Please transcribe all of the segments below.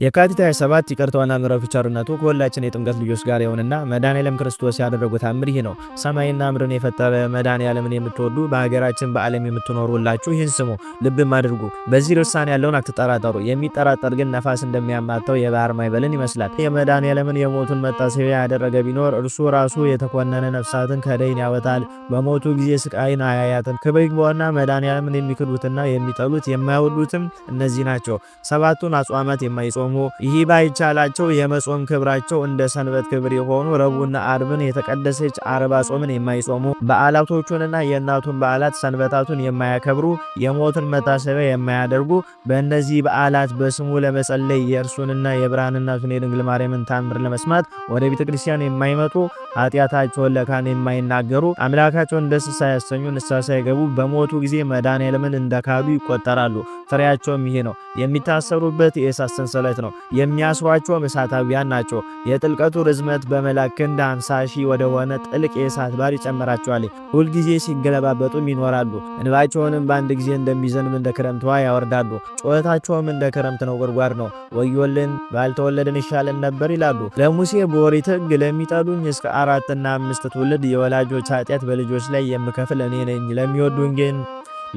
የካቲት 27 ይቅርታውና ምሕረቱ ቸርነቱ ከሁላችን የጥምቀት ልጆች ጋር ይሁንና መድኃኔዓለም ክርስቶስ ያደረጉት ተአምር ይህ ነው። ሰማይና ምድርን የፈጠረ መድኃኔዓለምን የምትወዱ በሀገራችን በዓለም የምትኖሩ ሁላችሁ ይህን ስሙ፣ ልብም አድርጉ። በዚህ ልሳን ያለውን አትጠራጠሩ። የሚጠራጠር ግን ነፋስ እንደሚያማተው የባህር ማዕበልን ይመስላል። የመድኃኔዓለምን የሞቱን መታሰቢያ ያደረገ ቢኖር እርሱ ራሱ የተኮነነ ነፍሳትን ከደይን ያወጣል፣ በሞቱ ጊዜ ስቃይን አያያትም። ክብር ይግባውና መድኃኔዓለምን የሚክዱትና የሚጠሉት የማይወዱትም እነዚህ ናቸው። ሰባቱን አጽዋማት የማይጾሙ ይህ ባይቻላቸው የመጾም ክብራቸው እንደ ሰንበት ክብር የሆኑ ረቡዕና ዓርብን የተቀደሰች ዓርብ ጾምን የማይጾሙ በዓላቶቹንና የእናቱን በዓላት ሰንበታቱን የማያከብሩ የሞቱን መታሰቢያ የማያደርጉ በእነዚህ በዓላት በስሙ ለመጸለይ የእርሱንና የብርሃን እናቱን የድንግል ማርያምን ታምር ለመስማት ወደ ቤተ ክርስቲያን የማይመጡ ኃጢአታቸውን ለካህን የማይናገሩ አምላካቸውን ደስ ሳያሰኙ ንስሐ ሳይገቡ በሞቱ ጊዜ መድኃኔዓለምን እንደካዱ ይቆጠራሉ። ፍሬያቸውም ይሄ ነው። የሚታሰሩበት የእሳት ሰንሰለት ነው። የሚያስሯቸውም እሳታውያን ናቸው። የጥልቀቱ ርዝመት በመላክ ክንድ 50 ሺህ ወደሆነ ጥልቅ የእሳት ባሕር ይጨምራቸዋል። ሁልጊዜ ሲገለባበጡም ይኖራሉ። እንባቸውንም በአንድ ጊዜ እንደሚዘንብ እንደ ክረምት ውሃ ያወርዳሉ። ጩኸታቸውም እንደ ክረምት ነጎድጓድ ነው። ወዮልን ባልተወለድን ይሻለን ነበር ይላሉ። ለሙሴ በኦሪት ሕግ ለሚጠሉኝ እስከ 4 እና 5 ትውልድ የወላጆች ኃጢአት በልጆች ላይ የምከፍል እኔ ነኝ።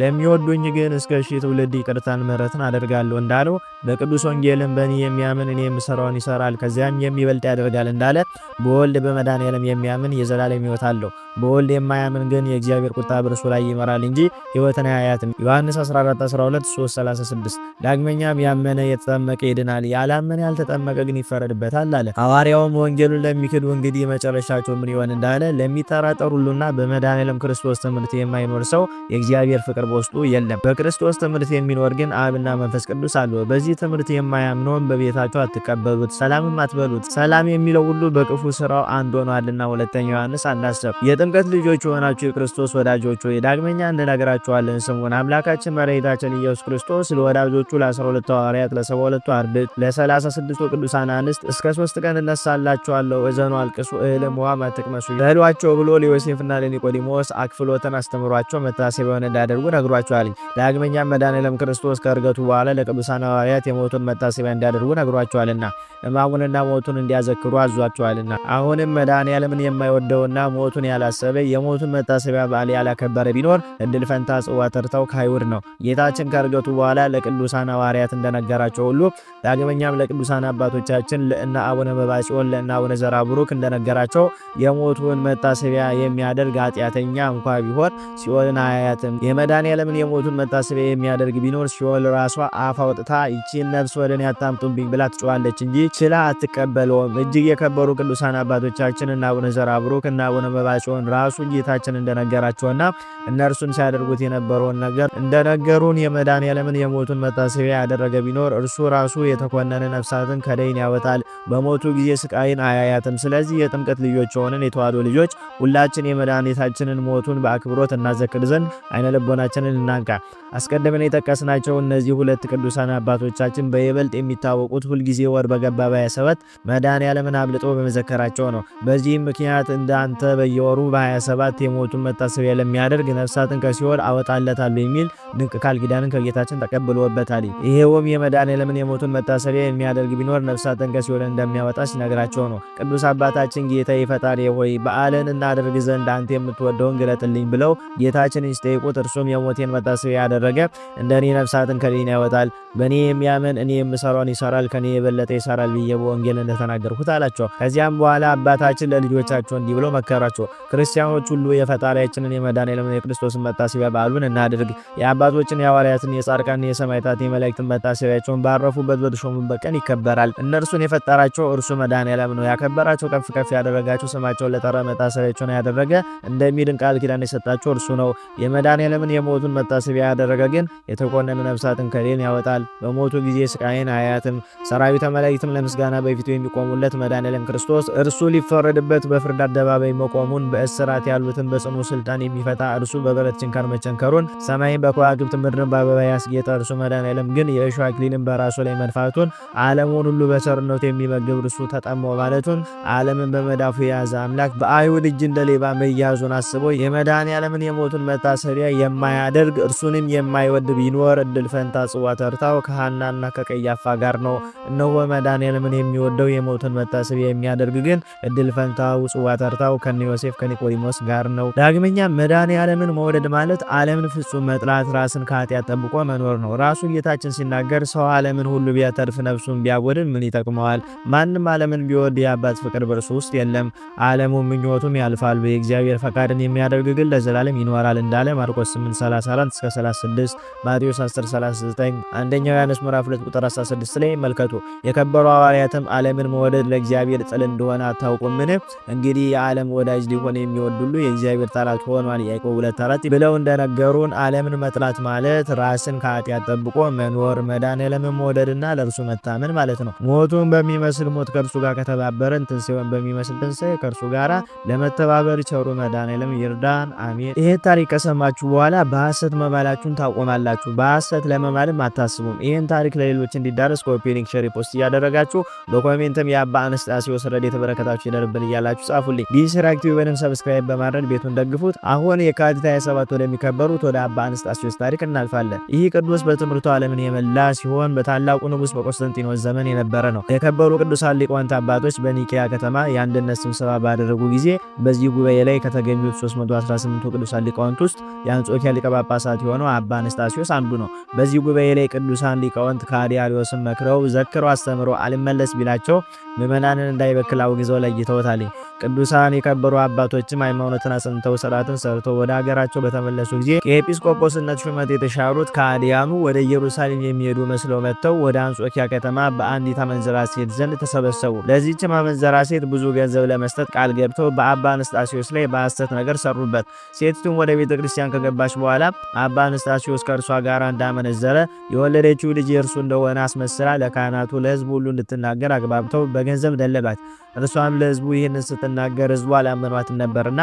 ለሚወዱኝ ግን እስከ 1000 ትውልድ ይቅርታን ምሕረትን አደርጋለሁ እንዳለው በቅዱስ ወንጌልም በእኔ የሚያምን እኔ የምሰራውን ይሰራል ከዚያም የሚበልጥ ያደርጋል እንዳለ በወልድ በመድኃኔዓለም የሚያምን የዘላለም ሕይወት አለው። በወልድ የማያምን ግን የእግዚአብሔር ቁጣ በእርሱ ላይ ይመራል እንጂ ሕይወትን አያያትም። ዮሐንስ 14:12 3:36 ዳግመኛም ያመነ የተጠመቀ ይድናል፣ ያላመነ ያልተጠመቀ ግን ይፈረድበታል አለ። ሐዋርያውም ወንጌሉን ለሚክዱ እንግዲህ መጨረሻቸው ምን ይሆን እንዳለ ለሚጠራጠር ሁሉና በመድኃኔዓለም ክርስቶስ ትምህርት የማይኖር ሰው የእግዚአብሔር ፍቅር በውስጡ የለም። በክርስቶስ ትምህርት የሚኖር ግን አብና መንፈስ ቅዱስ አሉ። በዚህ ትምህርት የማያምነውን በቤታቸው አትቀበሉት፣ ሰላምም አትበሉት። ሰላም የሚለው ሁሉ በክፉ ስራው አንድ ሆኗልና። ሁለተኛ ዮሐንስ 1:10 የጥምቀት ልጆች የሆናችሁ የክርስቶስ ወዳጆች ሆይ ዳግመኛ እንነግራችኋለን ስሙን። አምላካችን መድኃኒታችን ኢየሱስ ክርስቶስ ለወዳጆቹ ለ12 ሐዋርያት፣ ለ72 አርድእት፣ ለ36 ቅዱሳን አንስት እስከ 3 ቀን እነሳላችኋለሁ፣ እዘኑ፣ አልቅሱ፣ እህልም ውሃም አትቅመሱ በሏቸው ብሎ ለዮሴፍና ለኒቆዲሞስ አክፍሎትን አስተምሯቸው መታሰቢያውን እንዳደርጉ ነግሯቸዋል። ዳግመኛም መድኃኔዓለም ክርስቶስ ከእርገቱ በኋላ ለቅዱሳን ሐዋርያት የሞቱን መታሰቢያ እንዲያደርጉ ነግሯቸዋልና ሕማሙንና ሞቱን እንዲያዘክሩ አዟቸዋልና። አሁንም መድኃኔዓለምን የማይወደውና ሞቱን ያላሰበ የሞቱን መታሰቢያ በዓል ያላከበረ ቢኖር እድል ፈንታ ጽዋ ተርታው ከአይሁድ ነው። ጌታችን ከእርገቱ በኋላ ለቅዱሳን ሐዋርያት እንደነገራቸው ሁሉ ዳግመኛም ለቅዱሳን አባቶቻችን ለእነ አቡነ መባጽዮን ለእነ አቡነ ዘራብሩክ እንደነገራቸው የሞቱን መታሰቢያ የሚያደርግ ኃጢአተኛ እንኳ ቢሆን ሲኦልን አያያትም። የመድኃኔዓለምን የሞቱን መታሰቢያ የሚያደርግ ቢኖር ሲኦል ራሷ አፍ አውጥታ ይቺን ነፍስ ወደ እኔ አታምጡብኝ ብላ ትጮኻለች እንጂ ችላ አትቀበለውም። እጅግ የከበሩ ቅዱሳን አባቶቻችን እና አቡነ ዘራብሩክ እና አቡነ መባጽዮን ራሱ ጌታችን እንደነገራቸውና እነርሱን ሲያደርጉት የነበረውን ነገር እንደነገሩን የመድኃኔዓለምን የሞቱን መታሰቢያ ያደረገ ቢኖር እርሱ ራሱ የተኮነነ ነፍሳትን ከደይን ያወጣል፣ በሞቱ ጊዜ ስቃይን አያያትም። ስለዚህ የጥምቀት ልጆች የሆንን የተዋሕዶ ልጆች ሁላችን የመድኃኒታችንን ሞቱን በአክብሮት እናዘክር ዘንድ አይነ ልቦናችንን እናንቃ። አስቀድመን የጠቀስናቸው እነዚህ ሁለት ቅዱሳን አባቶቻችን በይበልጥ የሚታወቁት ሁልጊዜ ወር በገባ በ27 መድኃኔዓለምን አብልጦ በመዘከራቸው ነው። በዚህም ምክንያት እንዳንተ በየወሩ በ27 የሞቱን መታሰቢያ ለሚያደርግ ነፍሳትን ከሲኦል አወጣለታለሁ የሚል ድንቅ ቃል ኪዳንን ከጌታችን ተቀብሎበታል። ይሄውም የመድኃኔዓለምን የሞቱን መታሰቢያ የሚያደርግ ቢኖር ነፍሳትን ከሲኦል እንደሚያወጣ ሲነግራቸው ነው። ቅዱስ አባታችን ጌታዬ ፈጣሪ ሆይ በዓልን እናደርግ ዘንድ አንተ የምትወደውን ግለጥልኝ ብለው ጌታችንን ሲጠይቁት እርሱም የሞቴን መታሰቢያ ያደረገ እንደኔ ነፍሳትን ከደይን ያወጣል፣ በእኔ የሚያምን እኔ የምሰራውን ይሰራል፣ ከኔ የበለጠ ይሰራል ብዬ በወንጌል እንደተናገርኩት አላቸው። ከዚያም በኋላ አባታችን ለልጆቻቸው እንዲህ ብሎ መከራቸው። ክርስቲያኖች ሁሉ የፈጣሪያችንን የመድኃኔዓለምን የክርስቶስን መታሰቢያ በዓሉን እናድርግ። የአባቶችን የሐዋርያትን የጻድቃን የሰማዕታት የመላእክትን መታሰቢያቸውን ባረፉበት በተሾሙበት ቀን ይከበራል። እነርሱን የፈጠራቸው እርሱ መድኃኔዓለም ነው። ያከበራቸው ከፍ ከፍ ያደረጋቸው ስማቸውን ለጠራ መታሰቢያቸውን ያደረገ እንደሚድን ቃል ኪዳን የሰጣቸው እርሱ ነው። የመድኃኔዓለምን የሞቱን መታሰቢያ ያደረገ ግን የተኮነነ ነፍሳትን ከደይን ያወጣል፣ በሞቱ ጊዜ ስቃይን አያያትም። ሰራዊተ መላእክትም ለምስጋና በፊቱ የሚቆሙለት መድኃኔዓለም ክርስቶስ እርሱ ሊፈረድበት በፍርድ አደባባይ መቆሙን በእስራት ያሉትን በጽኑ ስልጣን የሚፈታ እርሱ በብረት ችንካር መቸንከሩን ሰማይን በከዋክብት ምድርን በአበባ ያስጌጠ እርሱ መድኃኔዓለም ግን የእሾህ አክሊልን በራሱ ላይ መንፋቱን ዓለሙን ሁሉ በቸርነቱ የሚመግብ እርሱ ተጠማው ማለቱን ዓለምን በመዳፉ የያዘ አምላክ በአይሁድ እጅ እንደ ሌባ መያዙን አስቦ የመድኃኔዓለምን የሞቱን መታሰቢያ የማያ የማያደርግ እርሱንም የማይወድ ቢኖር እድል ፈንታ ጽዋ ተርታው ከሐናና ከቀያፋ ጋር ነው። እነሆ መድኃኔዓለምን የሚወደው የሞትን መታሰቢያ የሚያደርግ ግን እድል ፈንታው ጽዋ ተርታው ከነ ዮሴፍ ከኒቆዲሞስ ጋር ነው። ዳግመኛ መድኃኔዓለምን መውደድ ማለት ዓለምን ፍጹም መጥላት፣ ራስን ከኃጢአት ጠብቆ መኖር ነው። ራሱ ጌታችን ሲናገር ሰው ዓለምን ሁሉ ቢያተርፍ ነፍሱን ቢያጎድል ምን ይጠቅመዋል? ማንም ዓለምን ቢወድ የአባት ፍቅር በእርሱ ውስጥ የለም። ዓለሙ ምኞቱም ያልፋል፣ የእግዚአብሔር ፈቃድን የሚያደርግ ግን ለዘላለም ይኖራል እንዳለ ማርቆስ 8:34-36፣ ማቴዎስ 10:39፣ አንደኛው ዮሐንስ ምዕራፍ 2 ቁጥር 16 ላይ መልከቱ። የከበሩ ሐዋርያትም ዓለምን መውደድ ለእግዚአብሔር ጥል እንደሆነ አታውቁምን? እንግዲህ የዓለም ወዳጅ ሊሆን የሚወድ ሁሉ የእግዚአብሔር ጠላት ሆኗል ያዕቆብ 2:4 ብለው እንደነገሩን ዓለምን መጥላት ማለት ራስን ከኃጢአት ጠብቆ መኖር፣ መድኃኔዓለምን መውደድና ለእርሱ መታመን ማለት ነው። ሞቱን በሚመስል ሞት ከእርሱ ጋር ከተባበረን ትንሣኤውን በሚመስል ትንሣኤ ከእርሱ ጋር ለመተባበር ቸሩ መድኃኔዓለም ይርዳን፣ አሜን። ይህ ታሪክ ከሰማችሁ በኋላ በሐሰት መማላችሁን ታቆማላችሁ። በሐሰት ለመማልም አታስቡም። ይህን ታሪክ ለሌሎች እንዲዳረስ ኮፒ ሊንክ፣ ሼር፣ ፖስት እያደረጋችሁ በኮሜንትም የአባ አንስጣሴዎስ ረድኤተ በረከታችሁ ይደርብን እያላችሁ ጻፉልኝ። ዲስራክቲቭንም ሰብስክራይብ በማድረግ ቤቱን ደግፉት። አሁን የካቲት 27 ወደሚከበሩት ወደ አባ አንስጣሴዎስ ታሪክ እናልፋለን። ይህ ቅዱስ በትምህርቱ ዓለምን የመላ ሲሆን በታላቁ ንጉሥ በቆስጠንጢኖስ ዘመን የነበረ ነው። የከበሩ ቅዱሳን ሊቃውንት አባቶች በኒቂያ ከተማ የአንድነት ስብሰባ ባደረጉ ጊዜ በዚህ ጉባኤ ላይ ከተገኙት 318ቱ ቅዱሳን ሊቃውንት ውስጥ የአንጾኪያ ሊቀ ጳጳሳት የሆነው አባ አንስጣሴዎስ አንዱ ነው። በዚህ ጉባኤ ላይ ቅዱሳን ሊቃውንት ከአርዮስን መክረው ዘክረው አስተምረው አልመለስ ቢላቸው ምዕመናንን እንዳይበክል አውግዘው ለይተውታል። ቅዱሳን የከበሩ አባቶችም ሃይማኖትን አጽንተው ሥርዓትን ሰርተው ወደ ሀገራቸው በተመለሱ ጊዜ ከኤጲስቆጶስነት ሹመት የተሻሩት ከአዲያኑ ወደ ኢየሩሳሌም የሚሄዱ መስለው መጥተው ወደ አንጾኪያ ከተማ በአንዲት አመንዝራ ሴት ዘንድ ተሰበሰቡ። ለዚህችም አመንዝራ ሴት ብዙ ገንዘብ ለመስጠት ቃል ገብተው በአባ አንስጣሴዎስ ላይ በሐሰት ነገር ሰሩበት። ሴቲቱም ወደ ቤተ ክርስቲያን ከገባች በኋላ አባ አንስጣሴዎስ ከእርሷ ጋር እንዳመነዘረ የወለደችው ልጅ የእርሱ እንደሆነ አስመስላ ለካህናቱ ለሕዝቡ ሁሉ እንድትናገር አግባብተው በገንዘብ ደለሏት። እርሷም ለሕዝቡ ይህንን ስትናገር ሕዝቡ አላመኗትም ነበርና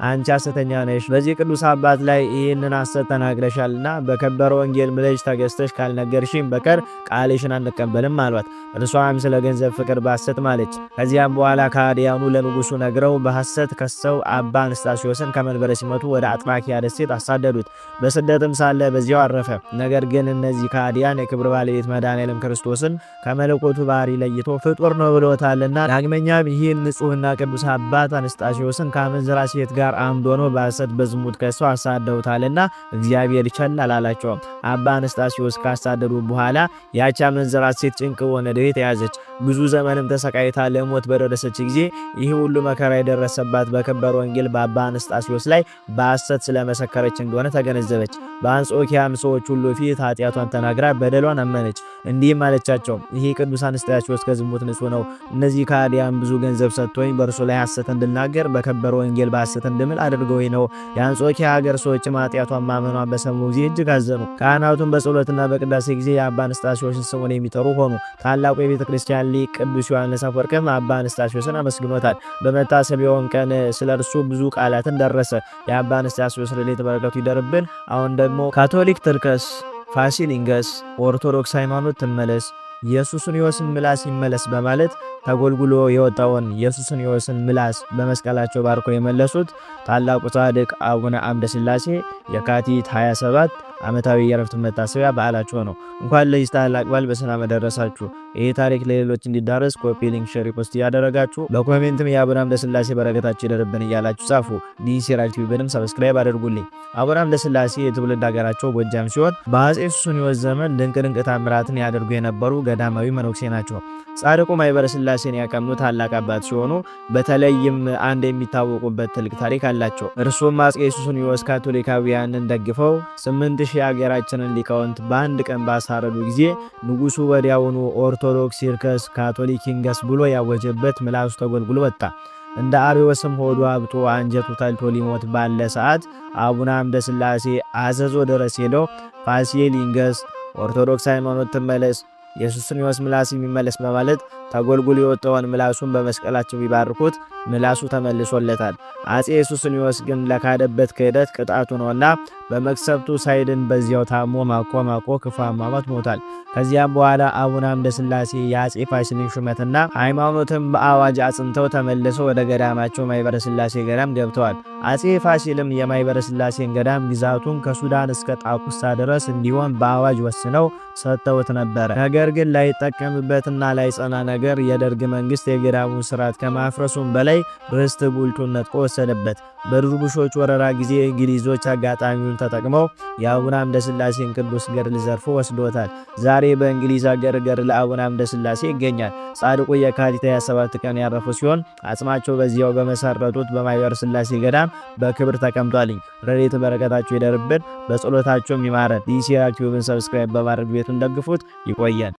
አንቺ ሐሰተኛ ነሽ፣ በዚህ ቅዱስ አባት ላይ ይህንን ሐሰት ተናግረሻልና በከበረ ወንጌል ምለሽ ተገዝተሽ ካልነገርሽም በቀር ቃልሽን አንቀበልም አሏት። እርሷም ስለ ገንዘብ ፍቅር በሐሰት ማለች። ከዚያም በኋላ ከሃዲያኑ ለንጉሱ ነግረው በሐሰት ከሰው አባ አንስጣሴዎስን ከመንበረ ሲመቱ ወደ አጥማኪያ ደሴት አሳደዱት። በስደትም ሳለ በዚያው አረፈ። ነገር ግን እነዚህ ከሃዲያን የክብር ባለቤት መድኃኔዓለም ክርስቶስን ከመለኮቱ ባህሪ ለይቶ ፍጡር ነው ብለውታልና ዳግመኛም ይህን ንጹሕና ቅዱስ አባት አንስጣሴዎስን ከአመንዝራ ሴት ጋር አምዶ ነው በሐሰት በዝሙት ከሰው አሳደውታልና እግዚአብሔር ቸል አላላቸውም። አባ አንስጣሴዎስ ካሳደዱ በኋላ ያቺ አመንዝራ ሴት ጭንቅ በሆነ ደዌ ተያዘች። ብዙ ዘመንም ተሰቃይታ ለሞት በደረሰች ጊዜ ይህ ሁሉ መከራ የደረሰባት በከበረ ወንጌል በአባ አንስጣሴዎስ ላይ በሐሰት ስለመሰከረች እንደሆነ ተገነዘበች። በአንጾኪያም ሰዎች ሁሉ ፊት ኃጢአቷን ተናግራ በደሏን አመነች። እንዲህም አለቻቸው፣ ይህ ቅዱስ አንስጣሴዎስ ከዝሙት ንጹሕ ነው። እነዚህ ከሃዲያን ብዙ ገንዘብ ሰጥቶኝ በእርሱ ላይ ሐሰት እንድናገር በከበረ ወንጌል በሐሰት እንድምል አድርገውኝ ነው። የአንጾኪያ ሀገር ሰዎችም ኃጢአቷን ማመኗን በሰሙ ጊዜ እጅግ አዘኑ። ካህናቱም በጸሎትና በቅዳሴ ጊዜ የአባ አንስጣሴዎስን ስሙን የሚጠሩ ሆኑ። ታላቁ የቤተ ክርስቲያን ሊቅ ቅዱስ ዮሐንስ አፈወርቅም አባ አንስጣሴዎስን አመስግኖታል። በመታሰቢያውም ቀን ስለ እርሱ ብዙ ቃላትን ደረሰ። የአባ አንስጣሴዎስ ረድኤተ በረከቱ ይደርብን። አሁን ደግሞ ካቶሊክ ትርከስ፣ ፋሲል ይንገስ፣ ኦርቶዶክስ ሃይማኖት ትመለስ፣ የሱስንዮስን ምላስ ይመለስ በማለት ተጎልጉሎ የወጣውን የሱስንዮስን ምላስ በመስቀላቸው ባርኮ የመለሱት ታላቁ ጻድቅ አቡነ አምደ ሥላሴ የካቲት 27 ዓመታዊ የዕረፍት መታሰቢያ በዓላቸው ነው። እንኳን ለዚህ ታላቅ በዓል በሰላም አደረሳችሁ። ይህ ታሪክ ለሌሎች እንዲዳረስ ኮፒ ሊንክ፣ ሼር፣ ፖስት እያደረጋችሁ በኮሜንትም የአቡነ አምደ ሥላሴ በረከታቸው ይደርብን እያላችሁ ጻፉ። ዲስራክቲቭንም ሰብስክራይብ አድርጉልኝ። አቡነ አምደ ሥላሴ የትውልድ ሀገራቸው ጎጃም ሲሆን በአፄ ሱስንዮስ ዘመን ድንቅ ድንቅ ታምራትን ያደርጉ የነበሩ ገዳማዊ መነኩሴ ናቸው። ጻድቁ ማኅበረ ሥላሴን ያቀኑ ታላቅ አባት ሲሆኑ በተለይም አንድ የሚታወቁበት ትልቅ ታሪክ አላቸው። እርሱም አፄ ሱስንዮስ ካቶሊካውያንን ደግፈው 8000 የሀገራችንን ሊቃውንት በአንድ ቀን ባሳረዱ ጊዜ ንጉሱ ወዲያውኑ ኦርቶዶክስ ይርከስ፣ ካቶሊክ ይንገስ ብሎ ያወጀበት ምላሱ ተጎልጉሎ ወጣ። እንደ አርዮስም ሆዱ አብጦ አንጀቱ ተልቶ ሊሞት ባለ ሰዓት አቡነ አምደ ሥላሴ አዘዞ ድረስ ሄደው ፋሲል ይንገስ፣ ኦርቶዶክስ ሃይማኖት ትመለስ፣ የሱስንዮስ ምላስ የሚመለስ በማለት ተጎልጉሎ የወጣውን ምላሱን በመስቀላቸው ቢባርኩት ምላሱ ተመልሶለታል። አጼ ሱስንዮስ ግን ለካደበት ክህደት ቅጣቱ ነውና በመቅሰፍቱ ሳይድን በዚያው ታሞ ማቆ ክፉ አሟሟት ሞቷል። ከዚያም በኋላ አቡነ አምደ ሥላሴ የአጼ ፋሲልን ሹመትና ሃይማኖትን በአዋጅ አጽንተው ተመልሰው ወደ ገዳማቸው ማይበረ ሥላሴ ገዳም ገብተዋል። አጼ ፋሲልም የማይበረ ሥላሴን ገዳም ግዛቱን ከሱዳን እስከ ጣቁሳ ድረስ እንዲሆን በአዋጅ ወስነው ሰጥተውት ነበረ። ነገር ግን ላይጠቀምበትና ላይጸና ነገር የደርግ መንግስት የገዳሙን ስርዓት ከማፍረሱም በላይ ርስት ጉልቱን ነጥቆ ወሰደበት። በድርቡሾች ወረራ ጊዜ እንግሊዞች አጋጣሚውን ተጠቅመው የአቡነ አምደ ሥላሴን ቅዱስ ገድል ዘርፎ ወስዶታል። ዛሬ በእንግሊዝ አገር ገድለ አቡነ አምደ ሥላሴ ይገኛል። ጻድቁ የካቲት 27 ቀን ያረፉ ሲሆን አጽማቸው በዚያው በመሰረቱት በማይበረ ሥላሴ ገዳም በክብር ተቀምጧል። ረድኤተ በረከታቸው ይደርብን፣ በጸሎታቸውም ይማረን። ዲሲ ቲዩብን ሰብስክራይብ በማድረግ ቤቱን ደግፉት። ይቆያል።